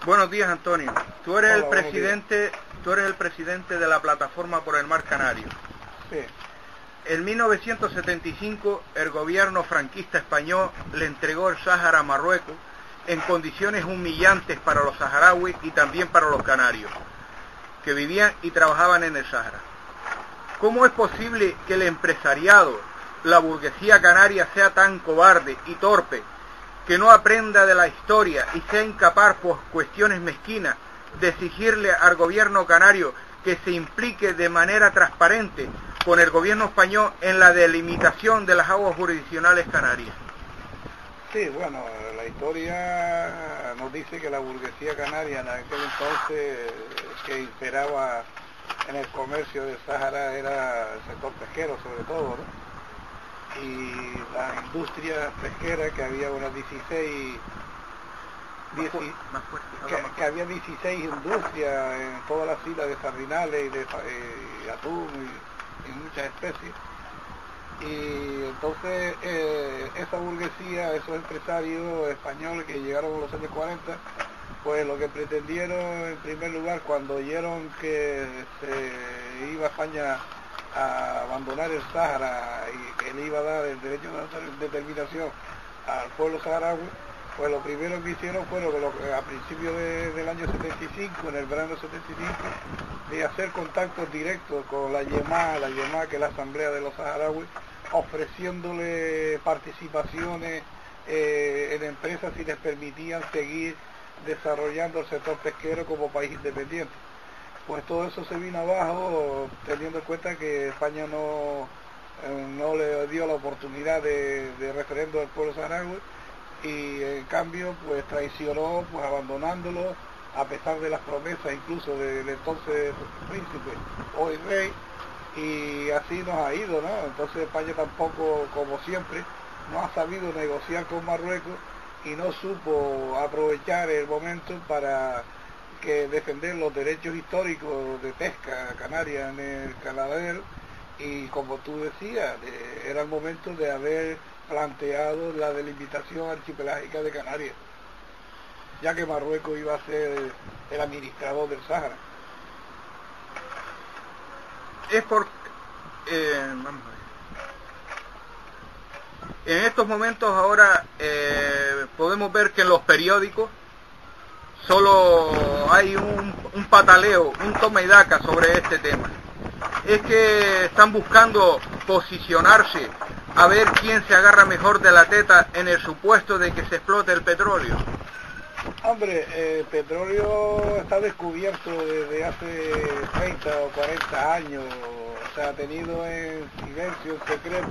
Buenos días, Antonio. Tú eres Hola, tú eres el presidente de la Plataforma por el Mar Canario. Sí. En 1975, el gobierno franquista español le entregó el Sáhara a Marruecos en condiciones humillantes para los saharauis y también para los canarios, que vivían y trabajaban en el Sáhara. ¿Cómo es posible que el empresariado, la burguesía canaria, sea tan cobarde y torpe, que no aprenda de la historia y sea incapaz por cuestiones mezquinas de exigirle al gobierno canario que se implique de manera transparente con el gobierno español en la delimitación de las aguas jurisdiccionales canarias? Sí, bueno, la historia nos dice que la burguesía canaria en aquel entonces que imperaba en el comercio del Sáhara era el sector pesquero sobre todo, ¿no? Y la industria pesquera, que había unas 16 había 16 industrias en todas las islas de sardinales y de atún y muchas especies. Y entonces esa burguesía, esos empresarios españoles que llegaron en los años 40, pues lo que pretendieron en primer lugar, cuando oyeron que se iba a España a abandonar el Sáhara y que le iba a dar el derecho de determinación al pueblo saharaui, pues lo primero que hicieron fue a principios del año 75, en el verano 75, de hacer contactos directos con la YEMA, que es la Asamblea de los Saharauis, ofreciéndole participaciones en empresas si les permitían seguir desarrollando el sector pesquero como país independiente. Pues todo eso se vino abajo, teniendo en cuenta que España no le dio la oportunidad de referendo al pueblo saharaui, y en cambio pues traicionó, pues abandonándolo a pesar de las promesas incluso del entonces príncipe, hoy rey, y así nos ha ido, ¿no? Entonces España tampoco, como siempre, no ha sabido negociar con Marruecos y no supo aprovechar el momento para defender los derechos históricos de pesca canaria en el Caladero, y como tú decías, era el momento de haber planteado la delimitación archipelágica de Canarias, ya que Marruecos iba a ser el administrador del Sáhara. Vamos a ver. En estos momentos ahora podemos ver que en los periódicos solo hay un pataleo, un toma y daca sobre este tema. Es que están buscando posicionarse a ver quién se agarra mejor de la teta en el supuesto de que se explote el petróleo. Hombre, el petróleo está descubierto desde hace 30 o 40 años, se ha tenido en silencio, en secreto.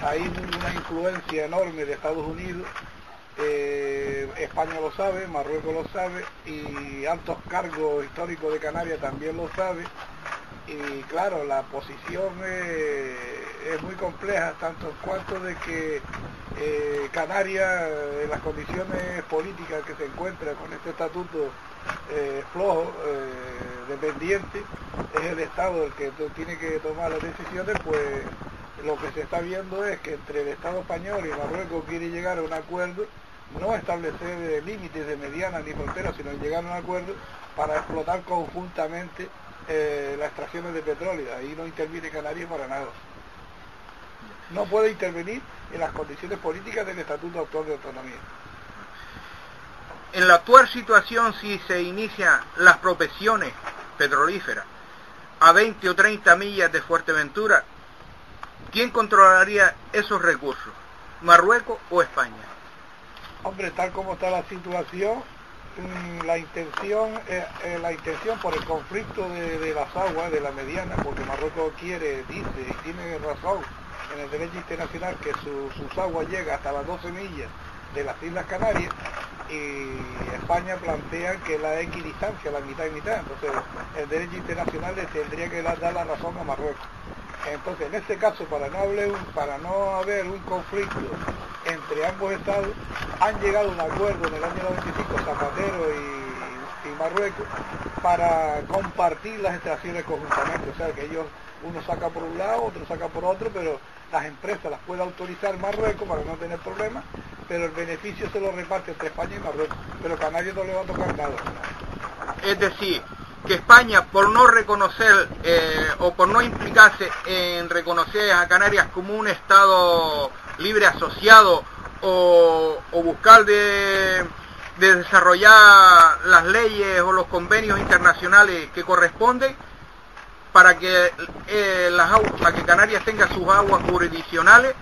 Hay una influencia enorme de Estados Unidos, España lo sabe, Marruecos lo sabe, y altos cargos históricos de Canarias también lo saben. Y claro, la posición es muy compleja, tanto en cuanto de que Canarias, en las condiciones políticas que se encuentra con este estatuto flojo, dependiente, es el Estado el que tiene que tomar las decisiones. Pues lo que se está viendo es que entre el Estado español y Marruecos quiere llegar a un acuerdo, no establecer límites de mediana ni fronteras, sino llegar a un acuerdo para explotar conjuntamente las extracciones de petróleo. Ahí no interviene Canarias para nada. No puede intervenir en las condiciones políticas del Estatuto Actual de Autonomía. En la actual situación, si se inician las prospecciones petrolíferas a 20 o 30 millas de Fuerteventura, ¿quién controlaría esos recursos? ¿Marruecos o España? Hombre, tal como está la situación, la intención por el conflicto de las aguas, de la mediana, porque Marruecos dice y tiene razón en el derecho internacional, que sus aguas llegan hasta las 12 millas de las Islas Canarias, y España plantea que la equidistancia, la mitad y mitad. Entonces el derecho internacional le tendría que dar la razón a Marruecos. Entonces, en este caso, para no haber un conflicto entre ambos estados, han llegado a un acuerdo en el año 95 Zapatero y Marruecos para compartir las extracciones conjuntamente. O sea, que uno saca por un lado, otro saca por otro, pero las empresas las puede autorizar Marruecos para no tener problemas, pero el beneficio se lo reparte entre España y Marruecos, pero Canarias no le va a tocar nada. Es decir, que España, por no reconocer o por no implicarse en reconocer a Canarias como un Estado libre asociado o buscar de desarrollar las leyes o los convenios internacionales que corresponden para que para que Canarias tenga sus aguas jurisdiccionales,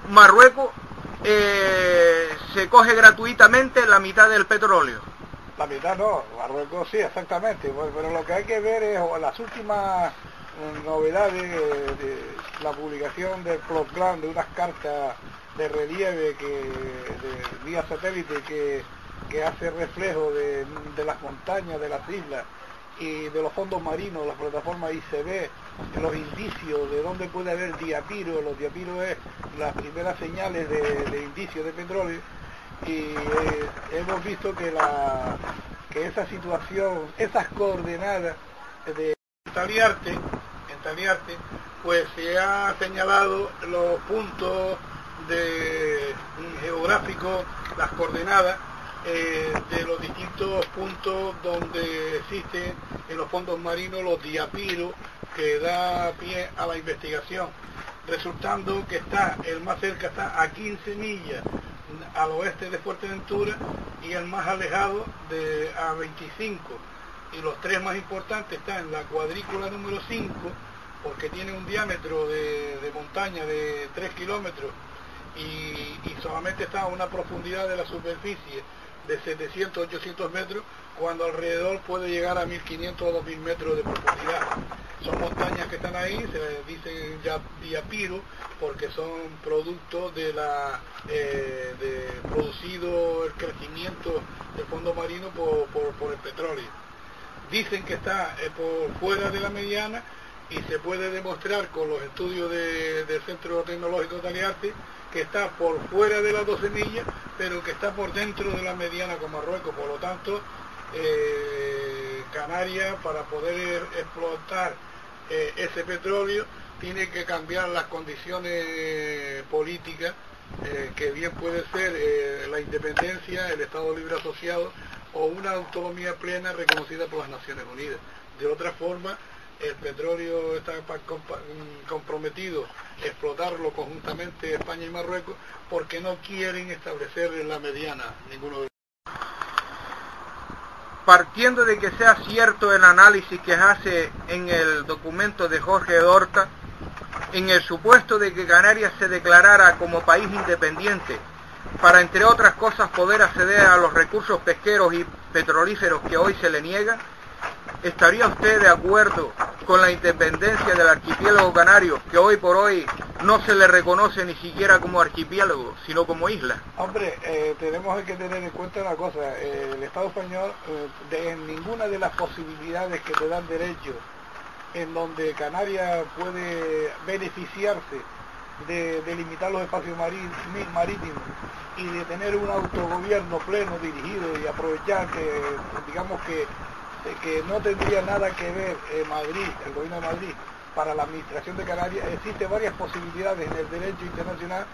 Marruecos se coge gratuitamente la mitad del petróleo. La mitad no, Marruecos sí, exactamente, pero lo que hay que ver es las últimas novedades de la publicación del plot plan, de unas cartas de relieve de vía satélite que hace reflejo de las montañas, de las islas y de los fondos marinos, las plataformas ICB, los indicios de dónde puede haber diapiro. Los diapiros es las primeras señales de indicios de petróleo, y hemos visto que esa situación, esas coordenadas de Taliarte, pues se ha señalado los puntos geográficos, las coordenadas de los distintos puntos donde existen en los fondos marinos los diapiros que da pie a la investigación, resultando que el más cerca está a 15 millas al oeste de Fuerteventura y el más alejado a 25, y los tres más importantes están en la cuadrícula número 5, porque tiene un diámetro de montaña de 3 kilómetros y solamente está a una profundidad de la superficie de 700, 800 metros, cuando alrededor puede llegar a 1500 o 2000 metros de profundidad. Son montañas que están ahí, se les dicen ya diapiro, porque son productos de producido el crecimiento del fondo marino por el petróleo. Dicen que está por fuera de la mediana, y se puede demostrar con los estudios del Centro Tecnológico Taliarte que está por fuera de las 12 millas, pero que está por dentro de la mediana con Marruecos. Por lo tanto, Canarias, para poder explotar ese petróleo, tiene que cambiar las condiciones políticas, que bien puede ser la independencia, el Estado libre asociado o una autonomía plena reconocida por las Naciones Unidas. De otra forma, el petróleo está comprometido a explotarlo conjuntamente España y Marruecos, porque no quieren establecer la mediana ninguno de ellos. Partiendo de que sea cierto el análisis que hace en el documento de Jorge Dorta, en el supuesto de que Canarias se declarara como país independiente para, entre otras cosas, poder acceder a los recursos pesqueros y petrolíferos que hoy se le niegan, ¿estaría usted de acuerdo con la independencia del archipiélago canario, que hoy por hoy no se le reconoce ni siquiera como archipiélago, sino como isla? Hombre, tenemos que tener en cuenta una cosa: el Estado español, en ninguna de las posibilidades que te dan derecho, en donde Canarias puede beneficiarse de limitar los espacios marítimos y de tener un autogobierno pleno, dirigido, y aprovechar que, digamos que no tendría nada que ver Madrid, el gobierno de Madrid, para la administración de Canarias. Existen varias posibilidades en el derecho internacional,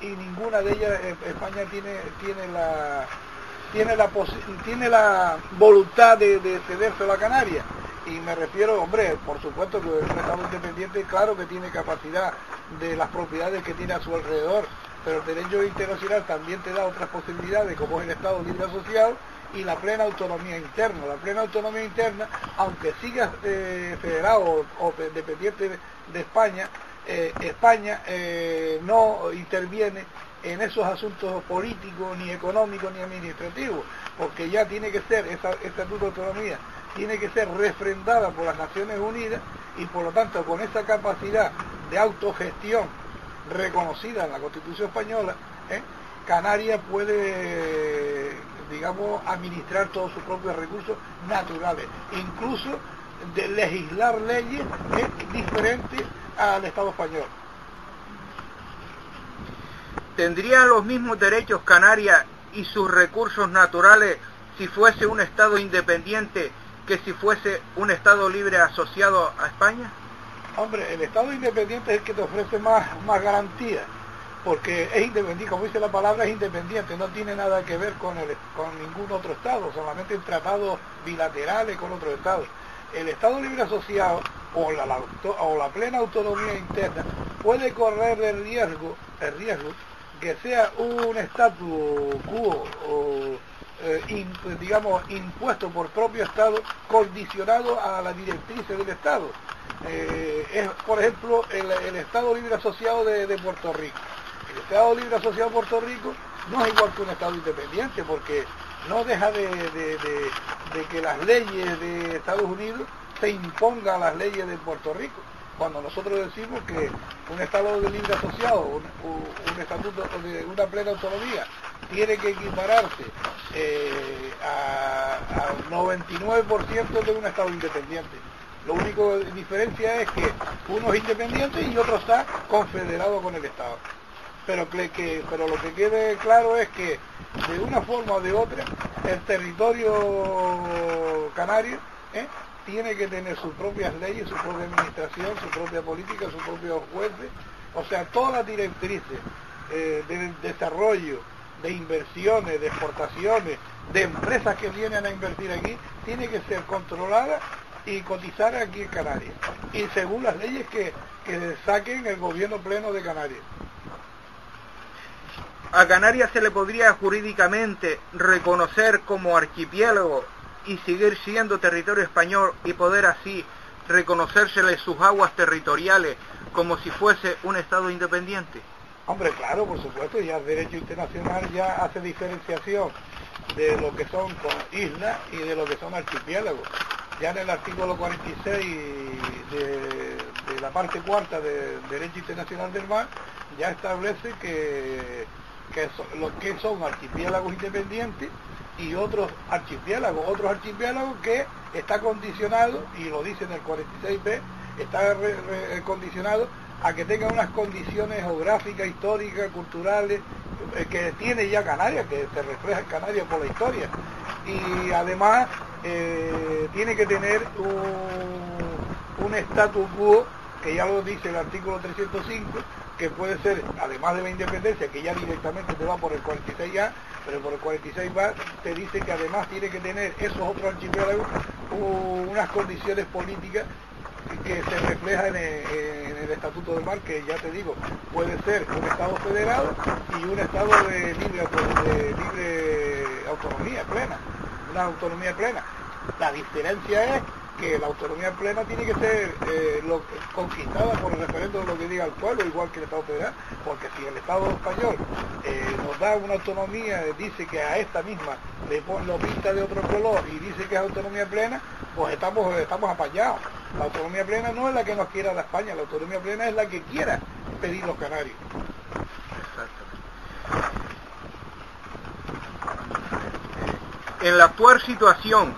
y ninguna de ellas España tiene la voluntad de cedérselo a Canarias. Y me refiero, hombre, por supuesto que un Estado independiente, claro que tiene capacidad de las propiedades que tiene a su alrededor, pero el derecho internacional también te da otras posibilidades, como es el Estado libre asociado y la plena autonomía interna. La plena autonomía interna, aunque siga federado o dependiente de España, España no interviene en esos asuntos políticos, ni económicos, ni administrativos, porque ya tiene que ser, esa estatuto de autonomía tiene que ser refrendada por las Naciones Unidas, y por lo tanto, con esa capacidad de autogestión reconocida en la Constitución española, Canarias puede, digamos, administrar todos sus propios recursos naturales, incluso de legislar leyes diferentes al Estado español. ¿Tendrían los mismos derechos Canarias y sus recursos naturales si fuese un Estado independiente que si fuese un Estado libre asociado a España? Hombre, el Estado independiente es el que te ofrece más garantías, porque es independiente, como dice la palabra, es independiente, no tiene nada que ver con ningún otro Estado, solamente en tratados bilaterales con otros Estados. El Estado libre asociado o la plena autonomía interna puede correr el riesgo que sea un status quo digamos impuesto por propio Estado, condicionado a la directriz del Estado. Es, por ejemplo, el Estado libre asociado de Puerto Rico. El Estado libre asociado de Puerto Rico no es igual que un Estado independiente, porque no deja de que las leyes de Estados Unidos se impongan a las leyes de Puerto Rico. Cuando nosotros decimos que un Estado de libre asociado, un estatuto de una plena autonomía, tiene que equipararse al 99% de un Estado independiente. Lo único que diferencia es que uno es independiente y otro está confederado con el Estado. Pero lo que quede claro es que de una forma o de otra el territorio canario tiene que tener sus propias leyes, su propia administración, su propia política, sus propios jueces. O sea, todas las directrices de desarrollo, de inversiones, de exportaciones, de empresas que vienen a invertir aquí, tiene que ser controlada y cotizar aquí en Canarias. Y según las leyes que saquen el gobierno pleno de Canarias. ¿A Canarias se le podría jurídicamente reconocer como archipiélago y seguir siendo territorio español y poder así reconocérsele sus aguas territoriales como si fuese un Estado independiente? Hombre, claro, por supuesto, ya el derecho internacional ya hace diferenciación de lo que son islas y de lo que son archipiélagos. Ya en el artículo 46 de la parte cuarta del derecho internacional del mar ya establece que son archipiélagos independientes y otros archipiélagos que está condicionado, y lo dice en el 46b, está condicionado a que tengan unas condiciones geográficas, históricas, culturales, que tiene ya Canarias, que se refleja en Canarias por la historia. Y además tiene que tener un status quo, que ya lo dice el artículo 305, que puede ser, además de la independencia, que ya directamente te va por el 46A, pero por el 46A te dice que además tiene que tener esos otros archipiélagos unas condiciones políticas que se reflejan en el Estatuto del Mar, que ya te digo, puede ser un Estado federado y un Estado de libre autonomía plena, una autonomía plena. La diferencia es que la autonomía plena tiene que ser conquistada por el referéndum de lo que diga el pueblo, igual que el Estado federal, porque si el Estado español nos da una autonomía, dice que a esta misma lo pinta de otro color y dice que es autonomía plena, pues estamos apañados. La autonomía plena no es la que nos quiera la España, la autonomía plena es la que quiera pedir los canarios. En la actual situación,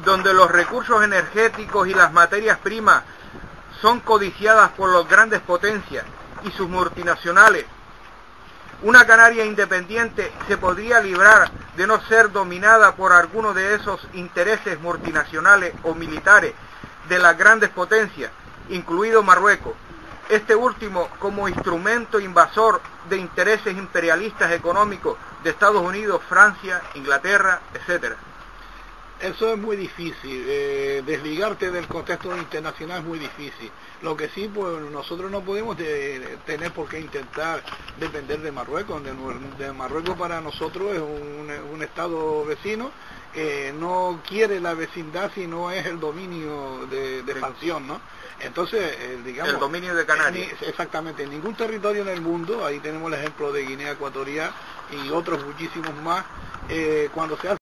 donde los recursos energéticos y las materias primas son codiciadas por las grandes potencias y sus multinacionales, una Canarias independiente se podría librar de no ser dominada por alguno de esos intereses multinacionales o militares de las grandes potencias, incluido Marruecos, este último como instrumento invasor de intereses imperialistas económicos de Estados Unidos, Francia, Inglaterra, etcétera. Eso es muy difícil, desligarte del contexto internacional es muy difícil. Lo que sí, pues nosotros no podemos tener por qué intentar depender de Marruecos. De Marruecos para nosotros es un estado vecino que no quiere la vecindad, sino es el dominio de expansión, ¿no? Entonces, digamos... El dominio de Canarias. Exactamente, en ningún territorio en el mundo, ahí tenemos el ejemplo de Guinea Ecuatorial y otros muchísimos más, cuando se hace